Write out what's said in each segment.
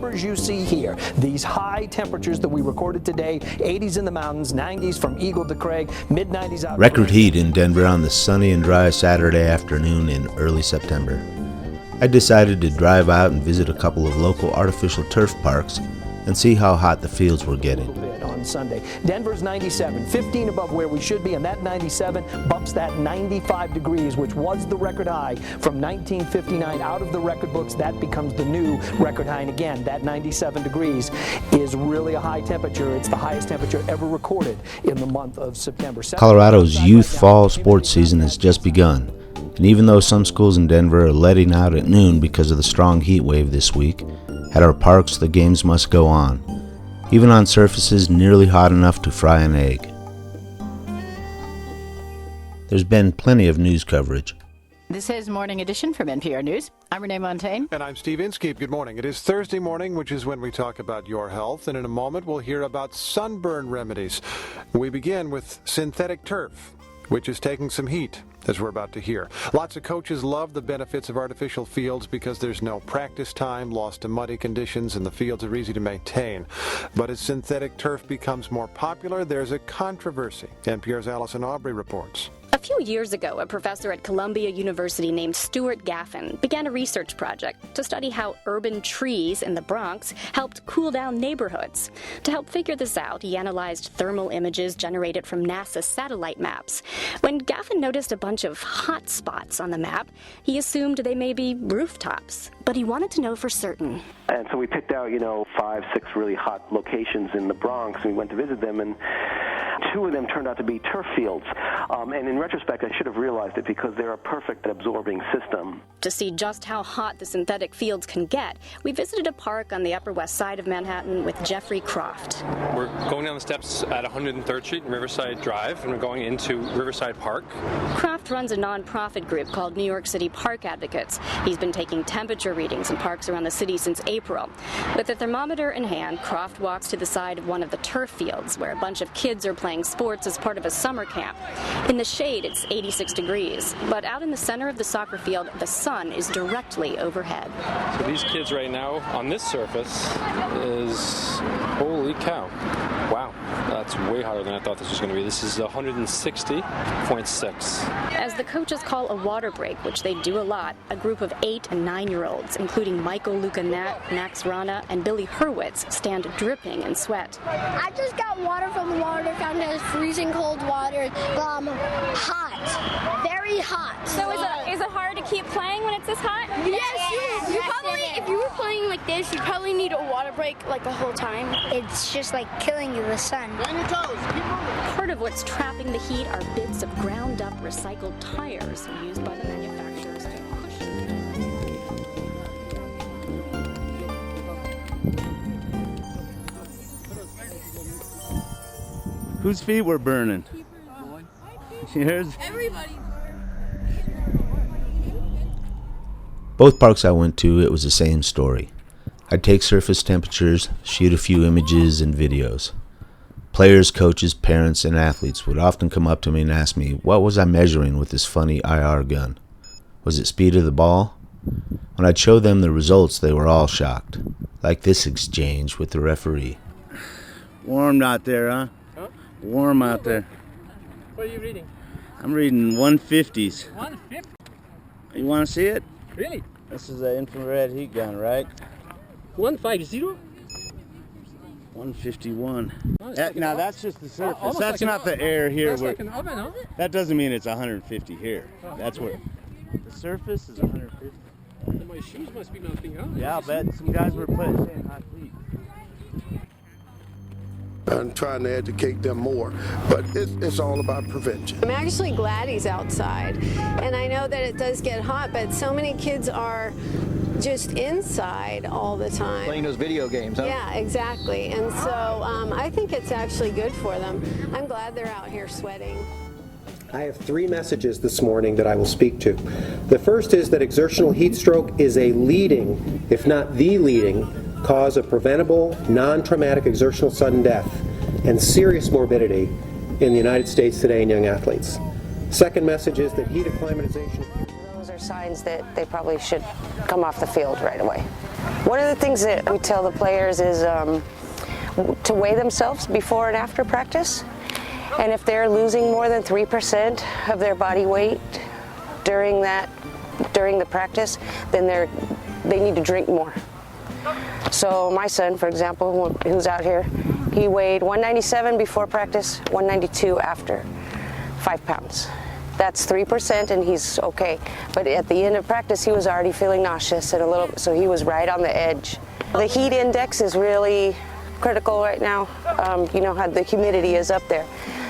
numbers you see here, these high temperatures that we recorded today, 80s in the mountains, 90s from Eagle to Craig, mid-90s out. Record heat in Denver on the sunny and dry Saturday afternoon in early September. I decided to drive out and visit a couple of local artificial turf parks and see how hot the fields were getting. On Sunday, Denver's 97, 15 above where we should be, and that 97 bumps that 95 degrees, which was the record high from 1959 out of the record books. That becomes the new record high, and again, that 97 degrees is really a high temperature. It's the highest temperature ever recorded in the month of September. Colorado's youth fall sports season has just begun, and even though some schools in Denver are letting out at noon because of the strong heat wave this week, at our parks the games must go on, even on surfaces nearly hot enough to fry an egg. There's been plenty of news coverage. This is Morning Edition from NPR News. I'm Renee Montaigne. And I'm Steve Inskeep. Good morning. It is Thursday morning, which is when we talk about your health. And in a moment, we'll hear about sunburn remedies. We begin with synthetic turf, which is taking some heat, as we're about to hear. Lots of coaches love the benefits of artificial fields because there's no practice time, lost to muddy conditions, and the fields are easy to maintain. But as synthetic turf becomes more popular, there's a controversy. NPR's Allison Aubrey reports. A few years ago, a professor at Columbia University named Stuart Gaffin began a research project to study how urban trees in the Bronx helped cool down neighborhoods. To help figure this out, he analyzed thermal images generated from NASA satellite maps. When Gaffin noticed a bunch of hot spots on the map, he assumed they may be rooftops, but he wanted to know for certain. And so we picked out, 5, 6 really hot locations in the Bronx, and we went to visit them, and 2 of them turned out to be turf fields. And in retrospect, I should have realized it because they're a perfect absorbing system. To see just how hot the synthetic fields can get, we visited a park on the Upper West Side of Manhattan with Jeffrey Croft. We're going down the steps at 103rd Street and Riverside Drive, and we're going into Riverside Park. Croft runs a nonprofit group called New York City Park Advocates. He's been taking temperature readings in parks around the city since April. With a thermometer in hand, Croft walks to the side of one of the turf fields where a bunch of kids are playing sports as part of a summer camp. In the shade, it's 86 degrees, but out in the center of the soccer field, the sun is directly overhead. So these kids right now on this surface is, holy cow. Wow, that's way hotter than I thought this was going to be. This is 160.6. As the coaches call a water break, which they do a lot, a group of 8 and 9-year-olds, including Michael Lucanat, Max Rana, and Billy Hurwitz, stand dripping in sweat. I just got water from the water fountain. It's freezing cold water. Hot. Very hot. So is it hard to keep playing when it's this hot? Yes, you probably, if you were playing like this, you probably need a water break like the whole time. It's just like killing you, the sun. Part of what's trapping the heat are bits of ground up recycled tires used by the manufacturers to cushion. Whose feet were burning? Yours? Everybody. Both parks I went to, it was the same story. I'd take surface temperatures, shoot a few images and videos. Players, coaches, parents, and athletes would often come up to me and ask me, what was I measuring with this funny IR gun? Was it speed of the ball? When I'd show them the results, they were all shocked. Like this exchange with the referee. Warm out there, huh? Warm out there. What are you reading? I'm reading 150s. 150? You want to see it? Really? This is an infrared heat gun, right? 150? 151. Oh, Now that's just the surface. That's like not the air here. That's like an oven, huh? That doesn't mean it's 150 here. Oh, That's where the surface is 150. My shoes must be melting out. Yeah, I'll bet some guys were saying hot heat. I'm trying to educate them more, but it's all about prevention. I'm actually glad he's outside, and I know that it does get hot, but so many kids are just inside all the time. Playing those video games, huh? Yeah, exactly, and so I think it's actually good for them. I'm glad they're out here sweating. I have 3 messages this morning that I will speak to. The first is that exertional heat stroke is a leading, if not the leading, cause of preventable, non-traumatic exertional sudden death and serious morbidity in the United States today in young athletes. Second message is that heat acclimatization. Those are signs that they probably should come off the field right away. One of the things that we tell the players is to weigh themselves before and after practice. And if they're losing more than 3% of their body weight during the practice, then they need to drink more. So my son, for example, who's out here, he weighed 197 before practice, 192 after, 5 pounds. That's 3% and he's okay. But at the end of practice, he was already feeling nauseous and so he was right on the edge. The heat index is really critical right now. You know how the humidity is up there.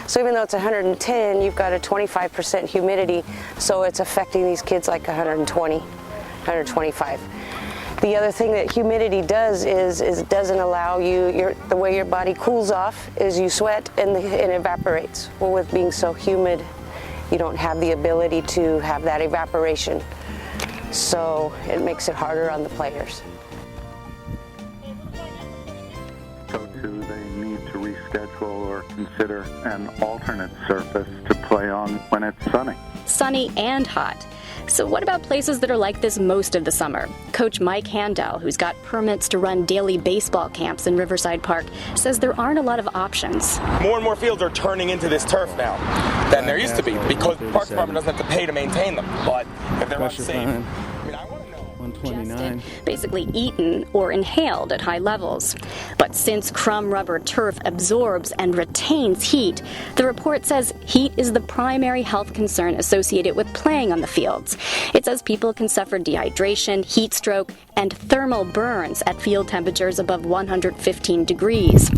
So even though it's 110, you've got a 25% humidity, so it's affecting these kids like 120, 125. The other thing that humidity does is it doesn't allow you, the way your body cools off is you sweat and it evaporates. Well, with being so humid, you don't have the ability to have that evaporation. So it makes it harder on the players. Do they need to reschedule or consider an alternate surface to play on when it's sunny? Sunny and hot. So what about places that are like this most of the summer? Coach Mike Handel, who's got permits to run daily baseball camps in Riverside Park, says there aren't a lot of options. More and more fields are turning into this turf now than there used to be because the Park Department doesn't have to pay to maintain them. But if they're unsafe, 129. Basically eaten or inhaled at high levels. But since crumb rubber turf absorbs and retains heat, the report says heat is the primary health concern associated with playing on the fields. It says people can suffer dehydration, heat stroke, and thermal burns at field temperatures above 115 degrees.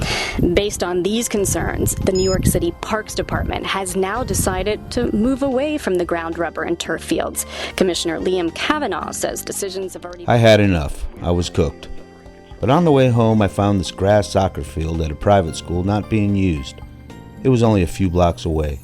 Based on these concerns, the New York City Parks Department has now decided to move away from the ground rubber and turf fields. Commissioner Liam Kavanaugh says decisions have already... I had enough. I was cooked. But on the way home, I found this grass soccer field at a private school not being used. It was only a few blocks away.